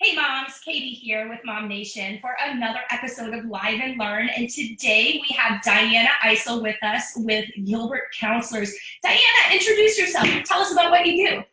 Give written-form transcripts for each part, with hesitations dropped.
Hey moms, Katie here with MOMnation for another episode of Live and Learn. And today we have Dyanna Eisel with us with Gilbert Counselors. Dyanna, introduce yourself. Tell us about what you do.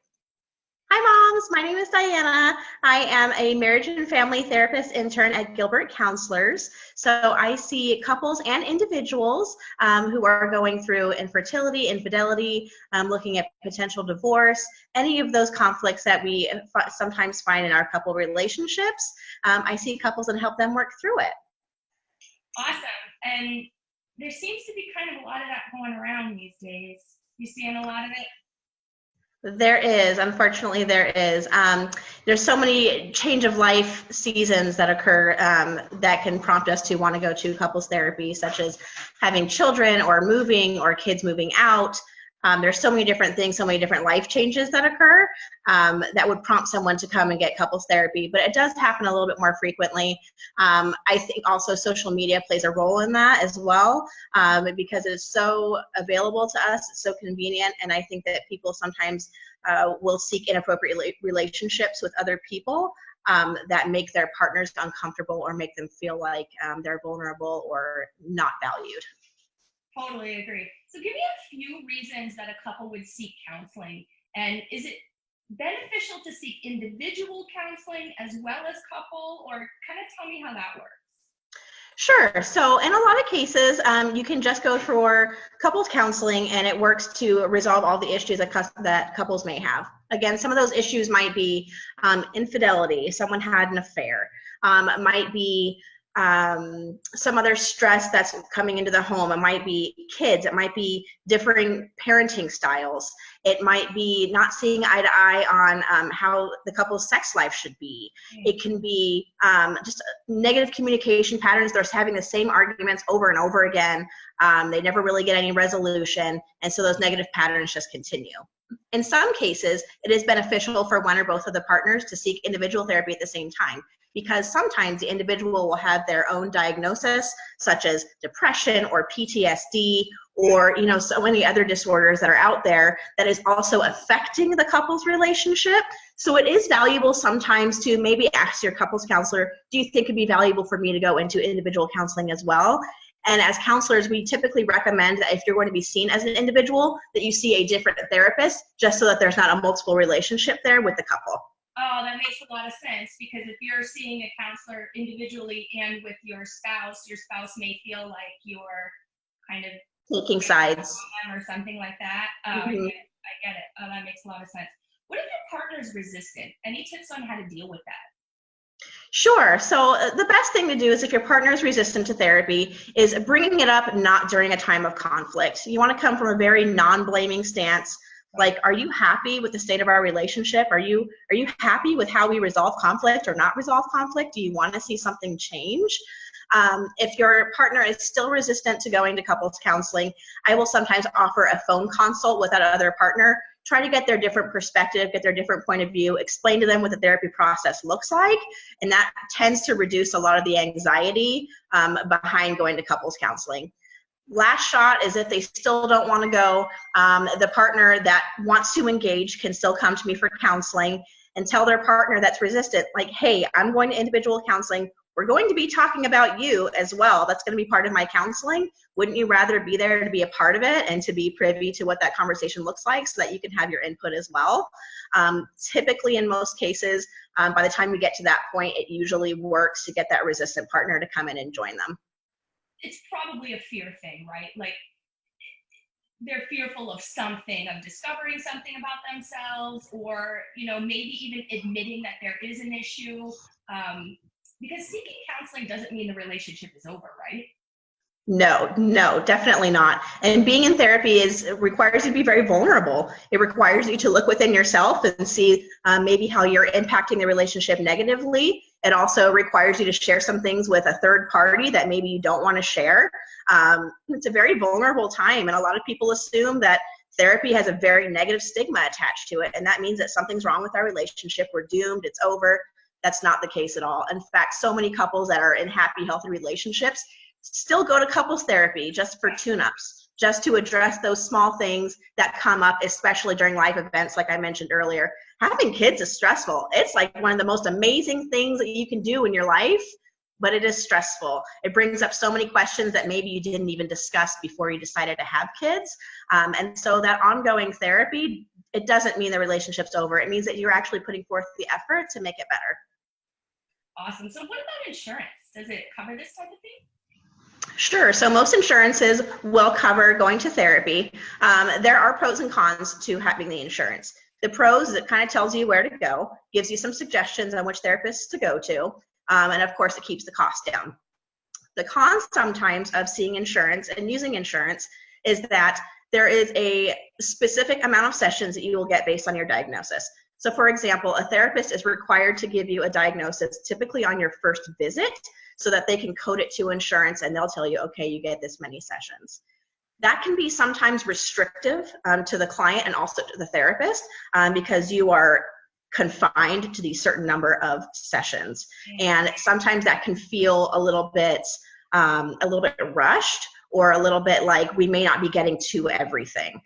Hi moms, my name is Dyanna. I am a marriage and family therapist intern at Gilbert Counselors. So I see couples and individuals who are going through infertility, infidelity, looking at potential divorce, any of those conflicts that we sometimes find in our couple relationships. I see couples and help them work through it. Awesome. And there seems to be kind of a lot of that going around these days. You seeing a lot of it? There is, unfortunately, there is. There's so many change of life seasons that occur that can prompt us to want to go to couples therapy, such as having children or moving or kids moving out. There's so many different things, so many different life changes that occur that would prompt someone to come and get couples therapy, but it does happen a little bit more frequently. I think also social media plays a role in that as well because it is so available to us, it's so convenient, and I think that people sometimes will seek inappropriate relationships with other people that make their partners uncomfortable or make them feel like they're vulnerable or not valued. Totally agree. So give me a few reasons that a couple would seek counseling. And is it beneficial to seek individual counseling as well as couple, or kind of tell me how that works? Sure. So in a lot of cases, you can just go for couples counseling and it works to resolve all the issues that couples may have. Again, some of those issues might be infidelity, someone had an affair, might be some other stress that's coming into the home. It might be kids. It might be differing parenting styles. It might be not seeing eye to eye on how the couple's sex life should be. It can be just negative communication patterns. They're having the same arguments over and over again. They never really get any resolution, and so those negative patterns just continue. In some cases, it is beneficial for one or both of the partners to seek individual therapy at the same time, because sometimes the individual will have their own diagnosis, such as depression or PTSD, or so many other disorders that are out there that is also affecting the couple's relationship. So it is valuable sometimes to maybe ask your couples counselor, do you think it'd be valuable for me to go into individual counseling as well? And as counselors, we typically recommend that if you're going to be seen as an individual, that you see a different therapist, just so that there's not a multiple relationship there with the couple. Oh, that makes a lot of sense, because if you're seeing a counselor individually and with your spouse may feel like you're kind of taking sides or something like that. I get it. Oh, that makes a lot of sense. What if your partner's resistant? Any tips on how to deal with that? Sure. So the best thing to do is, if your partner is resistant to therapy, is bringing it up not during a time of conflict. You want to come from a very non-blaming stance. Like, are you happy with the state of our relationship? Are you happy with how we resolve conflict or not resolve conflict? Do you want to see something change? If your partner is still resistant to going to couples counseling, I will sometimes offer a phone consult with that other partner. Try to get their different perspective, get their different point of view, explain to them what the therapy process looks like, and that tends to reduce a lot of the anxiety behind going to couples counseling. Last shot is if they still don't want to go, the partner that wants to engage can still come to me for counseling and tell their partner that's resistant, like, hey, I'm going to individual counseling. We're going to be talking about you as well. That's going to be part of my counseling. Wouldn't you rather be there to be a part of it and to be privy to what that conversation looks like so that you can have your input as well? Typically, in most cases, by the time we get to that point, it usually works to get that resistant partner to come in and join them. It's probably a fear thing, right? Like, they're fearful of something, of discovering something about themselves, or maybe even admitting that there is an issue. Because seeking counseling doesn't mean the relationship is over, right? No, definitely not. And being in therapy requires you to be very vulnerable. It requires you to look within yourself and see maybe how you're impacting the relationship negatively. It also requires you to share some things with a third party that maybe you don't want to share. It's a very vulnerable time, and a lot of people assume that therapy has a very negative stigma attached to it, and that means that something's wrong with our relationship. We're doomed. It's over. That's not the case at all. In fact, so many couples that are in happy, healthy relationships still go to couples therapy just for tune-ups, just to address those small things that come up, especially during life events, like I mentioned earlier, having kids is stressful. It's like one of the most amazing things that you can do in your life, but it is stressful. It brings up so many questions that maybe you didn't even discuss before you decided to have kids. And so that ongoing therapy, it doesn't mean the relationship's over. It means that you're actually putting forth the effort to make it better. Awesome. So what about insurance? Does it cover this type of thing? Sure. So most insurances will cover going to therapy. There are pros and cons to having the insurance. The pros is it kind of tells you where to go, gives you some suggestions on which therapists to go to, and of course it keeps the cost down. The cons sometimes of seeing insurance and using insurance is that there is a specific amount of sessions that you will get based on your diagnosis. So for example, a therapist is required to give you a diagnosis typically on your first visit so that they can code it to insurance and they'll tell you, okay, you get this many sessions. That can be sometimes restrictive to the client and also to the therapist because you are confined to these certain number of sessions. And sometimes that can feel a little bit rushed or a little bit like we may not be getting to everything.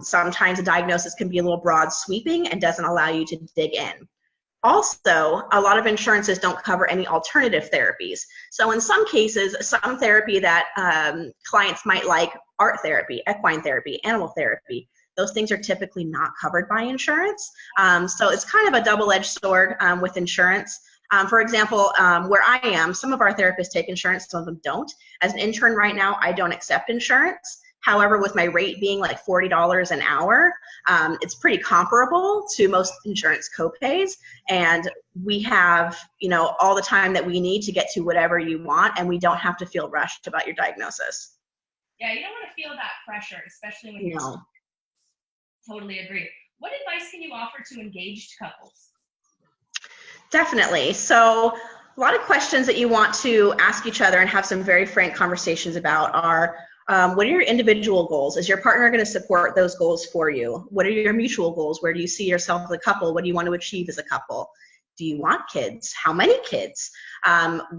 Sometimes a diagnosis can be a little broad sweeping and doesn't allow you to dig in. Also, a lot of insurances don't cover any alternative therapies. So in some cases, some therapy that clients might like, art therapy, equine therapy, animal therapy, those things are typically not covered by insurance. So it's kind of a double-edged sword with insurance. For example, where I am, some of our therapists take insurance, some of them don't. As an intern right now, I don't accept insurance. However, with my rate being like $40 an hour, it's pretty comparable to most insurance copays. And we have, all the time that we need to get to whatever you want, and we don't have to feel rushed about your diagnosis. Yeah, you don't want to feel that pressure, especially when you're Totally agree. What advice can you offer to engaged couples? Definitely. So a lot of questions that you want to ask each other and have some very frank conversations about are, what are your individual goals? Is your partner going to support those goals for you? What are your mutual goals? Where do you see yourself as a couple? What do you want to achieve as a couple? Do you want kids? How many kids?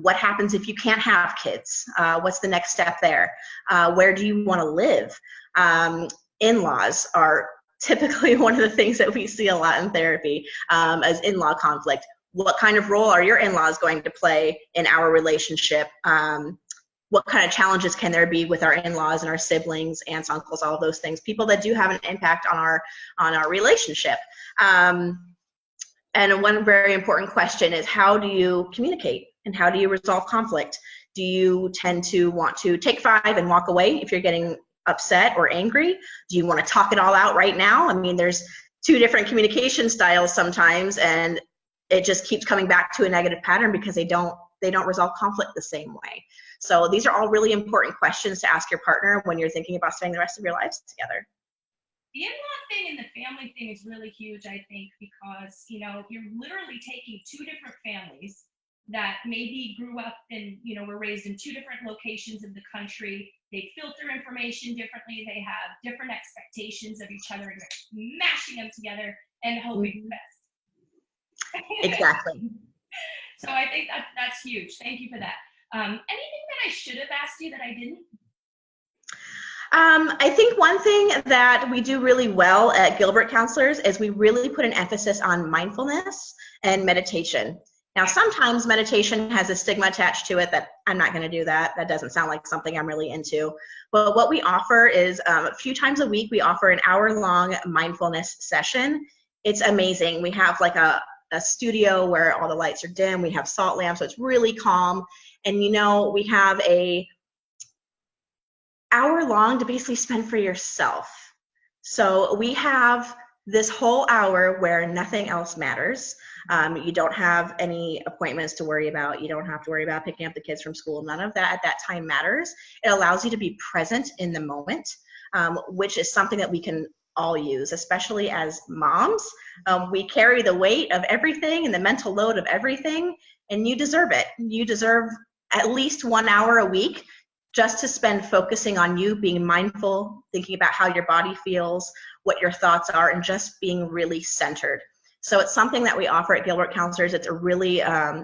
What happens if you can't have kids? What's the next step there? Where do you want to live? In-laws are typically one of the things that we see a lot in therapy as in-law conflict. What kind of role are your in-laws going to play in our relationship? What kind of challenges can there be with our in-laws and our siblings, aunts, uncles, all of those things, people that do have an impact on our relationship. And one very important question is, how do you communicate and how do you resolve conflict? Do you tend to want to take 5 and walk away if you're getting upset or angry? Do you want to talk it all out right now? I mean, there's 2 different communication styles sometimes, and it just keeps coming back to a negative pattern because they don't resolve conflict the same way. So these are all really important questions to ask your partner when you're thinking about spending the rest of your lives together. The in-law thing and the family thing is really huge, I think, because, you're literally taking 2 different families that maybe grew up and, were raised in 2 different locations of the country. They filter information differently. They have different expectations of each other, and you're mashing them together and hoping the best. Exactly. So I think that's huge. Thank you for that. Anything that I should have asked you that I didn't? I think one thing that we do really well at Gilbert Counselors is we really put an emphasis on mindfulness and meditation. Now, sometimes meditation has a stigma attached to it that I'm not going to do that. That doesn't sound like something I'm really into. But what we offer is a few times a week, we offer an hour-long mindfulness session. It's amazing. We have like a studio where all the lights are dim. We have salt lamps, so it's really calm. And we have a hour long to basically spend for yourself. So we have this whole hour where nothing else matters. You don't have any appointments to worry about. You don't have to worry about picking up the kids from school. None of that at that time matters. It allows you to be present in the moment, which is something that we can all use, especially as moms. We carry the weight of everything and the mental load of everything, and you deserve it. You deserve at least 1 hour a week just to spend focusing on you, being mindful, thinking about how your body feels, what your thoughts are, and just being really centered. So it's something that we offer at Gilbert Counselors. It's a really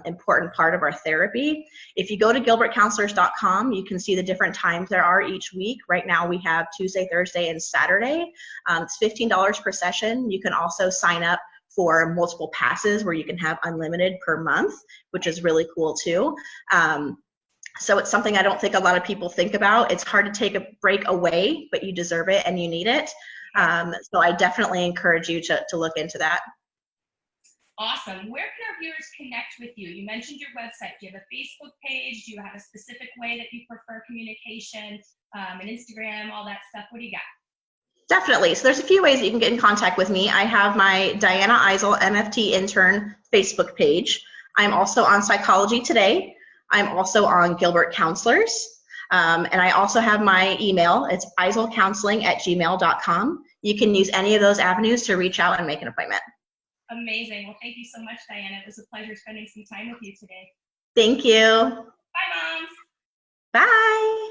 important part of our therapy. If you go to gilbertcounselors.com, you can see the different times there are each week. Right now we have Tuesday, Thursday, and Saturday. It's $15 per session. You can also sign up for multiple passes where you can have unlimited per month, which is really cool too. So it's something I don't think a lot of people think about. It's hard to take a break away, but you deserve it and you need it. So I definitely encourage you to look into that. Awesome. Where can our viewers connect with you? You mentioned your website. Do you have a Facebook page? Do you have a specific way that you prefer communication? An Instagram, all that stuff? What do you got? Definitely. So there's a few ways that you can get in contact with me. I have my Dyanna Eisel MFT Intern Facebook page. I'm also on Psychology Today. I'm also on Gilbert Counselors. And I also have my email. It's eiselcounseling@gmail.com. You can use any of those avenues to reach out and make an appointment. Amazing. Well, thank you so much, Dyanna. It was a pleasure spending some time with you today. Thank you. Bye, moms. Bye.